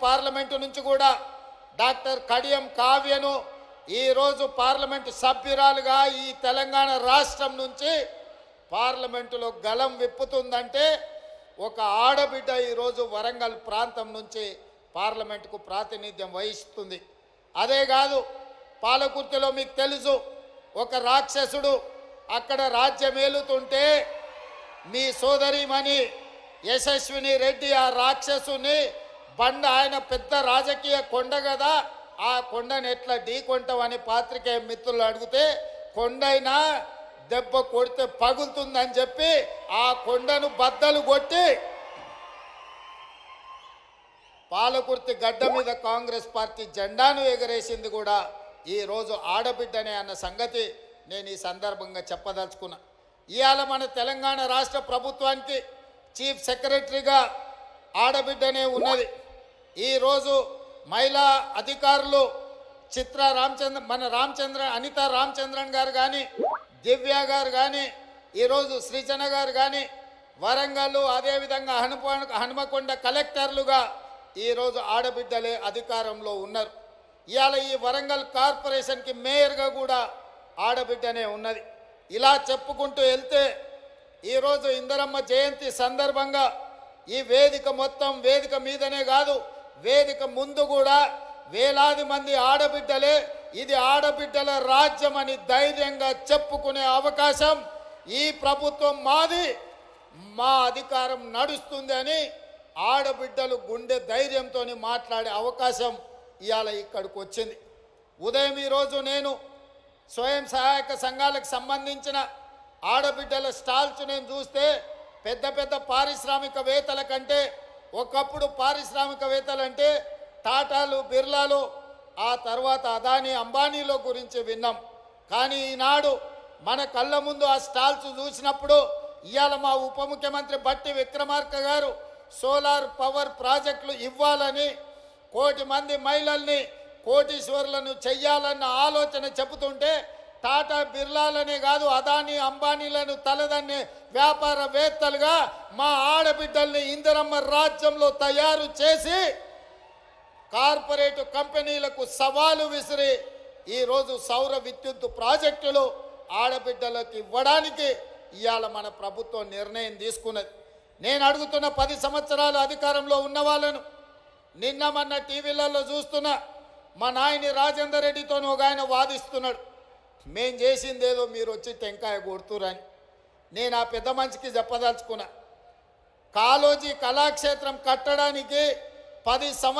Parliament నుంచి కూడా doctor Kadiyam కావ్యను ఈరోజు పార్లమెంటు సభ్యురాలుగా ఈ తెలంగాణ రాష్ట్రం నుంచి పార్లమెంటులో గలం విప్పుతుందంటే ఒక ఆడబిడ్డ ఈరోజు వరంగల్ ప్రాంతం నుంచి పార్లమెంటుకు ప్రాతినిధ్యం వహిస్తుంది. అదే కాదు, పాలకుర్తిలో మీకు తెలుసు, ఒక రాక్షసుడు అక్కడ రాజ్యమేలుతుంటే మీ సోదరిమణి యశస్విని రెడ్డి ఆ రాక్షసుని బండ, ఆయన పెద్ద రాజకీయ కొండ కదా, ఆ కొండను ఎట్లా ఢీకొంటామని పాత్రికేయ మిత్రులు అడిగితే కొండైనా దెబ్బ కొడితే పగులుతుందని చెప్పి ఆ కొండను బద్దలు కొట్టి పాలకుర్తి గడ్డ మీద కాంగ్రెస్ పార్టీ జెండాను ఎగరేసింది కూడా ఈరోజు ఆడబిడ్డనే అన్న సంగతి నేను ఈ సందర్భంగా చెప్పదలుచుకున్నా. ఇవాళ మన తెలంగాణ రాష్ట్ర ప్రభుత్వానికి చీఫ్ సెక్రటరీగా ఆడబిడ్డనే ఉన్నది. ఈరోజు మహిళా అధికారులు అనితా రామచంద్రన్ గారు కానీ, దివ్య గారు కానీ, ఈరోజు శ్రీజన గారు కానీ, వరంగల్ అదేవిధంగా హనుమకొండ కలెక్టర్లుగా ఈరోజు ఆడబిడ్డలే అధికారంలో ఉన్నారు. ఇవాళ ఈ వరంగల్ కార్పొరేషన్కి మేయర్గా కూడా ఆడబిడ్డనే ఉన్నది. ఇలా చెప్పుకుంటూ వెళ్తే ఈరోజు ఇందిరమ్మ జయంతి సందర్భంగా ఈ వేదిక మొత్తం, వేదిక మీదనే కాదు వేదిక ముందు కూడా వేలాది మంది ఆడబిడ్డలే ఇది ఆడబిడ్డల రాజ్యం అని ధైర్యంగా చెప్పుకునే అవకాశం ఈ ప్రభుత్వం మాది, మా అధికారం నడుస్తుంది అని ఆడబిడ్డలు గుండె ధైర్యంతో మాట్లాడే అవకాశం ఇవాళ ఇక్కడికి వచ్చింది. ఉదయం ఈరోజు నేను స్వయం సహాయక సంఘాలకు సంబంధించిన ఆడబిడ్డల స్టాల్స్ నేను చూస్తే పెద్ద పెద్ద పారిశ్రామికవేత్తల కంటే, ఒకప్పుడు పారిశ్రామికవేత్తలంటే టాటాలు, బిర్లాలు, ఆ తర్వాత అదానీ, అంబానీలో గురించి విన్నాం. కానీ ఈనాడు మన కళ్ళ ముందు ఆ స్టాల్స్ చూసినప్పుడు ఇవాళ మా ఉప ముఖ్యమంత్రి బట్టి విక్రమార్క గారు సోలార్ పవర్ ప్రాజెక్టులు ఇవ్వాలని, 1 కోటి మంది మహిళల్ని కోటీశ్వరులను చెయ్యాలన్న ఆలోచన చెబుతుంటే టాటా, బిర్లాలనే కాదు అదానీ, అంబానీలను తలదన్నే వ్యాపారవేత్తలుగా మా ఆడబిడ్డల్ని ఇందిరమ్మ రాజ్యంలో తయారు చేసి కార్పొరేట్ కంపెనీలకు సవాలు విసిరి ఈరోజు సౌర విద్యుత్ ప్రాజెక్టులు ఆడబిడ్డలకు ఇవ్వడానికి ఇవాళ మన ప్రభుత్వం నిర్ణయం తీసుకున్నది. నేను అడుగుతున్న 10 సంవత్సరాలు అధికారంలో ఉన్న వాళ్ళను, నిన్న మొన్న టీవీలలో చూస్తున్నా మా నాయని రాజేందర్ రెడ్డితో ఒక ఆయన వాదిస్తున్నాడు, మేం చేసిందేదో మీరు వచ్చి టెంకాయ కొడుతురని. నేను ఆ పెద్ద మనిషికి చెప్పదలుచుకున్నా, కాళోజీ కళాక్షేత్రం కట్టడానికి 10 సంవత్సరాలు